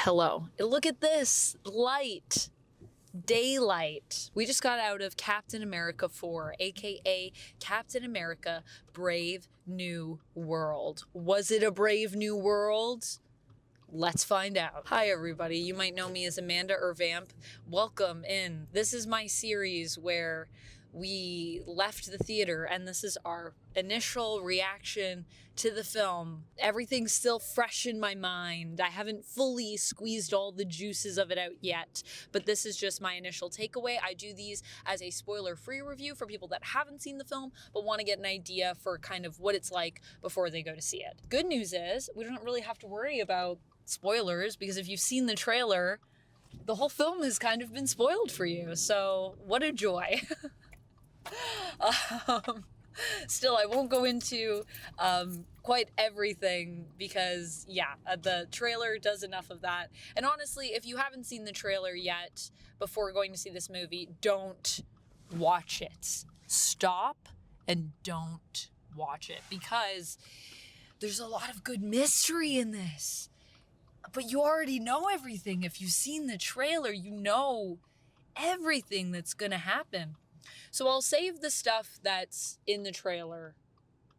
Hello. Look at this light. Daylight. We just got out of Captain America 4, aka Captain America Brave New World. Was it a brave new world? Let's find out. Hi everybody, you might know me as Amanda Vamp. Welcome in. This is my series where we left the theater and this is our initial reaction to the film. Everything's still fresh in my mind. I haven't fully squeezed all the juices of it out yet, but this is just my initial takeaway. I do these as a spoiler-free review for people that haven't seen the film but want to get an idea for kind of what it's like before they go to see it. Good news is we don't really have to worry about spoilers because if you've seen the trailer, the whole film has kind of been spoiled for you. So what a joy. Still, I won't go into quite everything because, the trailer does enough of that. And honestly, if you haven't seen the trailer yet before going to see this movie, don't watch it. Stop and don't watch it because there's a lot of good mystery in this. But you already know everything. If you've seen the trailer, you know everything that's going to happen. So I'll save the stuff that's in the trailer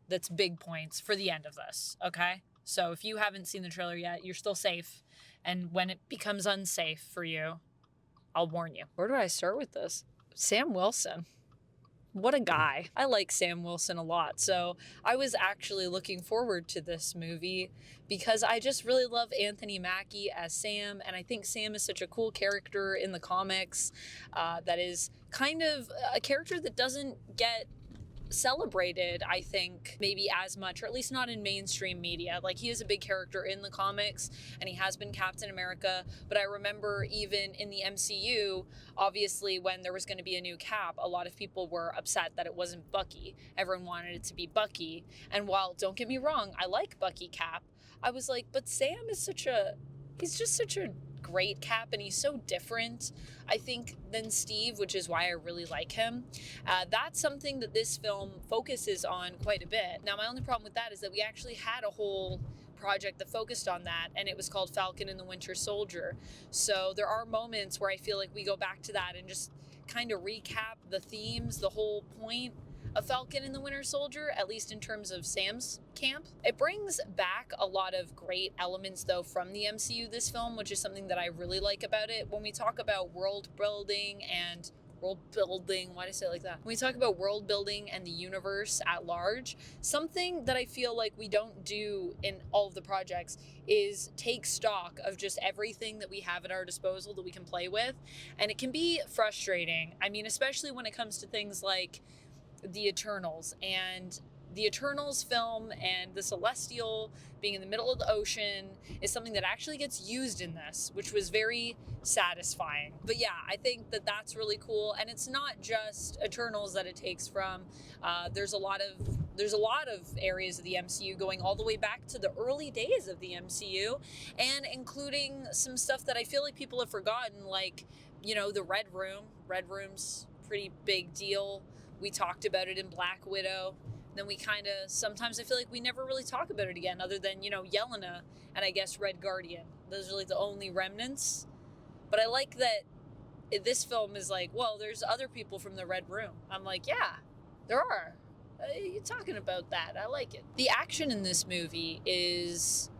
that's big points for the end of this, okay? So if you haven't seen the trailer yet, you're still safe. And when it becomes unsafe for you, I'll warn you. Where do I start with this? Sam Wilson. What a guy. I like Sam Wilson a lot. So I was actually looking forward to this movie because I just really love Anthony Mackie as Sam. And I think Sam is such a cool character in the comics that is kind of a character that doesn't get celebrated, I think, maybe as much, or at least not in mainstream media. Like, he is a big character in the comics and he has been Captain America, but I remember even in the MCU, obviously when there was going to be a new Cap, a lot of people were upset that it wasn't Bucky. Everyone wanted it to be Bucky, and while, don't get me wrong, I like Bucky Cap, I was like, but Sam is he's just such a great Cap, and he's so different, I think, than Steve, which is why I really like him. That's something that this film focuses on quite a bit. Now, my only problem with that is that we actually had a whole project that focused on that, and it was called Falcon and the Winter Soldier. So there are moments where I feel like we go back to that and just kind of recap the themes, the whole point of Falcon and the Winter Soldier, at least in terms of Sam's camp. It brings back a lot of great elements, though, from the MCU, this film, which is something that I really like about it. When we talk about world building, why do I say it like that? When we talk about world building and the universe at large, something that I feel like we don't do in all of the projects is take stock of just everything that we have at our disposal that we can play with. And it can be frustrating. I mean, especially when it comes to things like the Eternals, and the Eternals film and the Celestial being in the middle of the ocean is something that actually gets used in this, which was very satisfying. But yeah, I think that that's really cool, and it's not just Eternals that it takes from. There's a lot of areas of the MCU going all the way back to the early days of the MCU, and including some stuff that I feel like people have forgotten, like, the Red Room. Red Room's pretty big deal. We talked about it in Black Widow. Then we kind of, sometimes I feel like we never really talk about it again, other than, Yelena and I guess Red Guardian. Those are like the only remnants. But I like that this film is like, well, there's other people from the Red Room. I'm like, yeah, there are. You're talking about that. I like it. The action in this movie is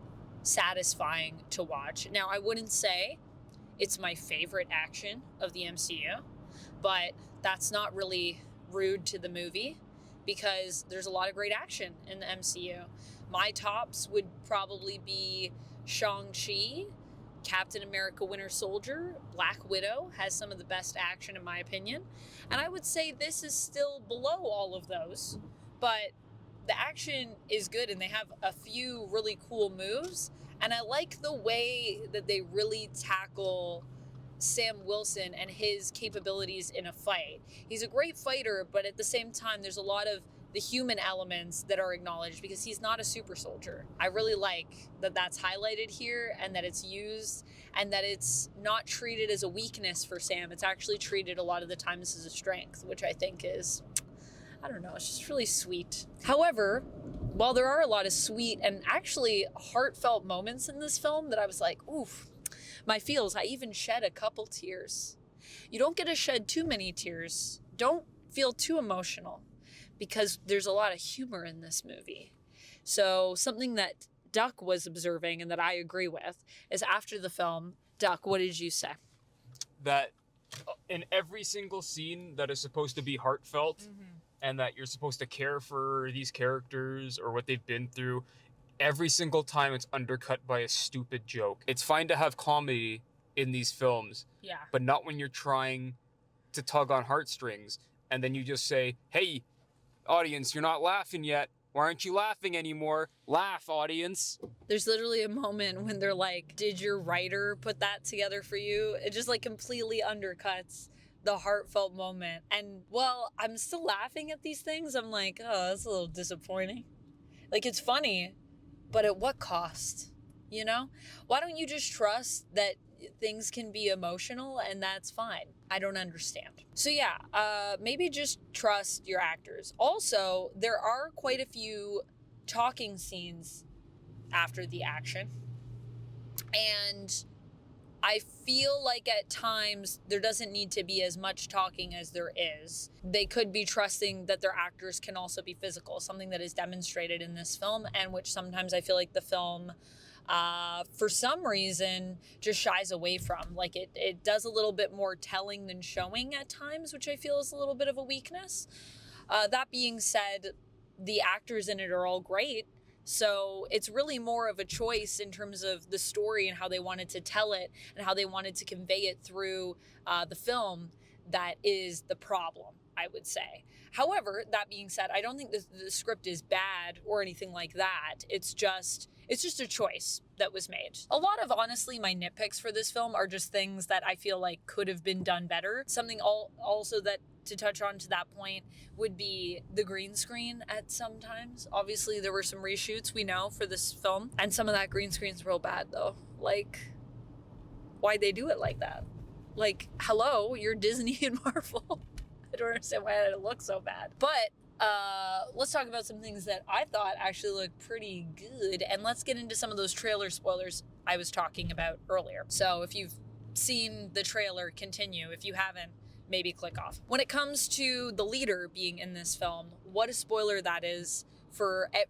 satisfying to watch. Now, I wouldn't say it's my favorite action of the MCU, but that's not really rude to the movie because there's a lot of great action in the MCU. My tops would probably be Shang-Chi, Captain America Winter Soldier, Black Widow has some of the best action in my opinion. And I would say this is still below all of those, but the action is good and they have a few really cool moves. And I like the way that they really tackle Sam Wilson and his capabilities in a fight. He's a great fighter, but at the same time, there's a lot of the human elements that are acknowledged because he's not a super soldier. I really like that that's highlighted here and that it's used and that it's not treated as a weakness for Sam. It's actually treated a lot of the times as a strength, which I think is, I don't know, it's just really sweet. However, while there are a lot of sweet and actually heartfelt moments in this film that I was like, oof, my feels. I even shed a couple tears. You don't get to shed too many tears. Don't feel too emotional because there's a lot of humor in this movie. So something that Duck was observing and that I agree with is after the film, Duck, what did you say? That in every single scene that is supposed to be heartfelt and that you're supposed to care for these characters or what they've been through, every single time it's undercut by a stupid joke. It's fine to have comedy in these films, but not when you're trying to tug on heartstrings and then you just say, hey, audience, you're not laughing yet. Why aren't you laughing anymore? Laugh, audience. There's literally a moment when they're like, did your writer put that together for you? It just like completely undercuts the heartfelt moment. And well, I'm still laughing at these things. I'm like, oh, that's a little disappointing. Like, it's funny, but at what cost? You know? Why don't you just trust that things can be emotional and that's fine? I don't understand. So yeah, maybe just trust your actors. Also, there are quite a few talking scenes after the action. And I feel like at times there doesn't need to be as much talking as there is. They could be trusting that their actors can also be physical, something that is demonstrated in this film and which sometimes I feel like the film for some reason just shies away from. Like it does a little bit more telling than showing at times, which I feel is a little bit of a weakness. That being said, the actors in it are all great. So it's really more of a choice in terms of the story and how they wanted to tell it and how they wanted to convey it through the film that is the problem, I would say. However, that being said, I don't think the script is bad or anything like that. It's just a choice that was made. A lot of, honestly, my nitpicks for this film are just things that I feel like could have been done better. Something also that, to touch on to that point, would be the green screen at some times. Obviously, there were some reshoots, we know, for this film. And some of that green screen's real bad, though. Like, why'd they do it like that? Like, hello, you're Disney and Marvel. I don't understand why it looked so bad. But let's talk about some things that I thought actually looked pretty good. And let's get into some of those trailer spoilers I was talking about earlier. So if you've seen the trailer, continue. If you haven't, maybe click off. When it comes to the leader being in this film, what a spoiler that is.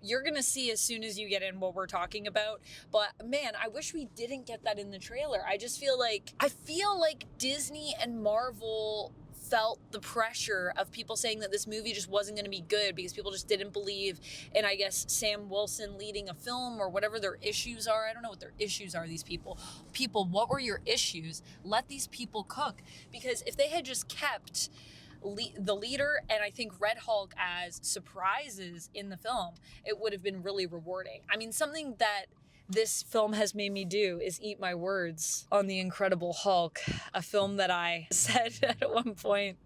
You're gonna see as soon as you get in what we're talking about, but man, I wish we didn't get that in the trailer. I feel like Disney and Marvel felt the pressure of people saying that this movie just wasn't going to be good because people just didn't believe in, I guess, Sam Wilson leading a film or whatever their issues are. I don't know what their issues are, these people. People, what were your issues? Let these people cook. Because if they had just kept the leader and I think Red Hulk as surprises in the film, it would have been really rewarding. I mean, something that this film has made me do is eat my words on The Incredible Hulk, a film that I said at one point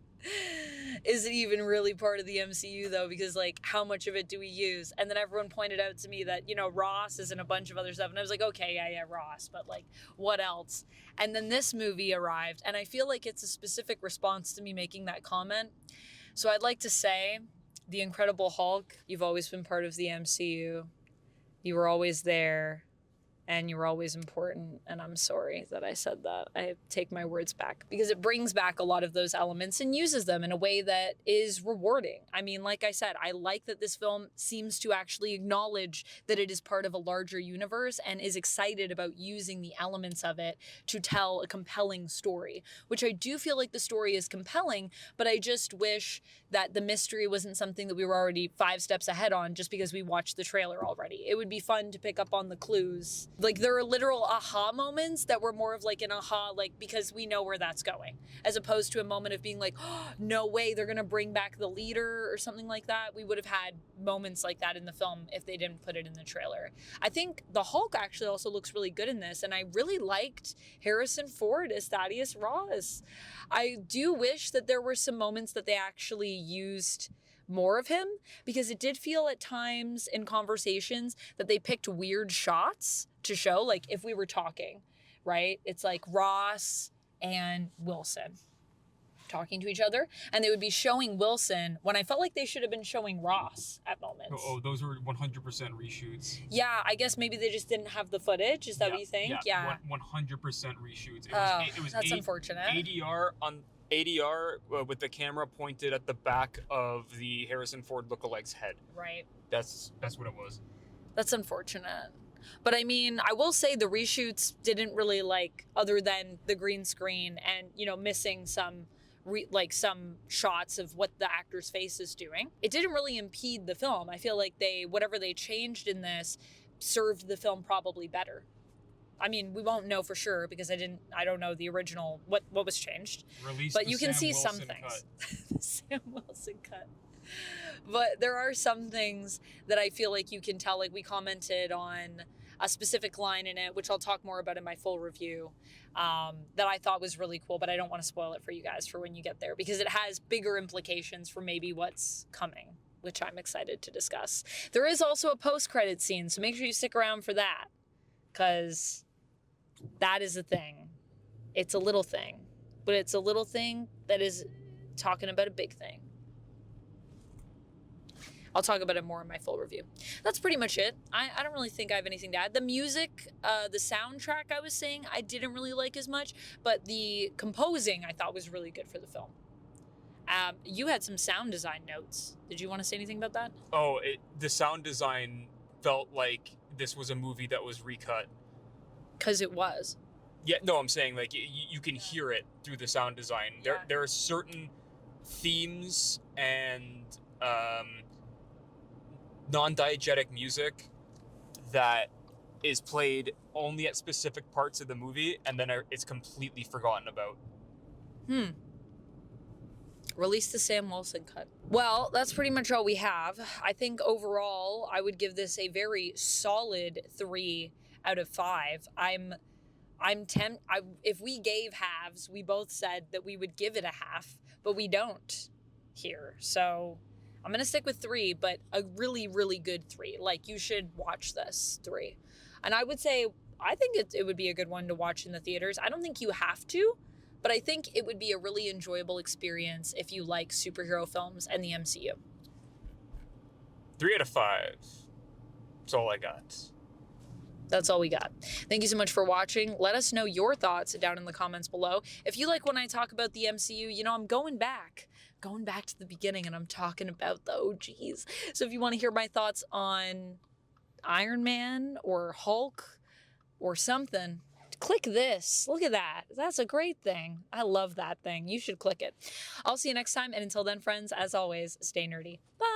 isn't even really part of the MCU though, because like, how much of it do we use? And then everyone pointed out to me that, you know, Ross is in a bunch of other stuff. And I was like, okay, yeah, Ross, but like, what else? And then this movie arrived, and I feel like it's a specific response to me making that comment. So I'd like to say, The Incredible Hulk, you've always been part of the MCU. You were always there. And you were always important, and I'm sorry that I said that. I take my words back because it brings back a lot of those elements and uses them in a way that is rewarding. I mean, like I said, I like that this film seems to actually acknowledge that it is part of a larger universe and is excited about using the elements of it to tell a compelling story, which I do feel like the story is compelling, but I just wish that the mystery wasn't something that we were already 5 steps ahead on just because we watched the trailer already. It would be fun to pick up on the clues. Like, there are literal aha moments that were more of like an aha, like, because we know where that's going, as opposed to a moment of being like, oh, no way, they're gonna bring back the leader or something like that. We would have had moments like that in the film if they didn't put it in the trailer. I think the Hulk actually also looks really good in this, and I really liked Harrison Ford as Thaddeus Ross. I do wish that there were some moments that they actually used more of him, because it did feel at times in conversations that they picked weird shots to show, like if we were talking, right? It's like Ross and Wilson talking to each other, and they would be showing Wilson when I felt like they should have been showing Ross at moments. Oh, those were 100% reshoots. Yeah, I guess maybe they just didn't have the footage. Is that what you think? Yeah. 100% reshoots. It was that's unfortunate. ADR with the camera pointed at the back of the Harrison Ford lookalikes head. Right. That's what it was. That's unfortunate. But I mean, I will say the reshoots didn't really other than the green screen and, missing some some shots of what the actor's face is doing. It didn't really impede the film. I feel like whatever they changed in this served the film probably better. I mean, we won't know for sure because I don't know the original, what was changed. But you can see some things. The Sam Wilson cut. But there are some things that I feel like you can tell, we commented on a specific line in it, which I'll talk more about in my full review, that I thought was really cool, but I don't want to spoil it for you guys for when you get there because it has bigger implications for maybe what's coming, which I'm excited to discuss. There is also a post-credit scene, so make sure you stick around for that because that is a thing. It's a little thing, but it's a little thing that is talking about a big thing. I'll talk about it more in my full review. That's pretty much it. I don't really think I have anything to add. The music, the soundtrack I was saying, I didn't really like as much, but the composing I thought was really good for the film. You had some sound design notes. Did you want to say anything about that? Oh, the sound design felt like this was a movie that was recut. Because it was. Yeah, no, I'm saying you can hear it through the sound design. Yeah. There are certain themes and non-diegetic music that is played only at specific parts of the movie and then it's completely forgotten about. Release the Sam Wilson cut. Well, that's pretty much all we have. I think overall I would give this a very solid 3 out of 5. If we gave halves, we both said that we would give it a half, but we don't here. So I'm going to stick with 3, but a really, really good 3. You should watch this 3. And I would say, I think it would be a good one to watch in the theaters. I don't think you have to, but I think it would be a really enjoyable experience if you like superhero films and the MCU. 3 out of 5. That's all I got. That's all we got. Thank you so much for watching. Let us know your thoughts down in the comments below. If you like when I talk about the MCU, I'm going back to the beginning and I'm talking about the OGs. So if you want to hear my thoughts on Iron Man or Hulk or something, click this. Look at that. That's a great thing. I love that thing. You should click it. I'll see you next time. And until then, friends, as always, stay nerdy. Bye.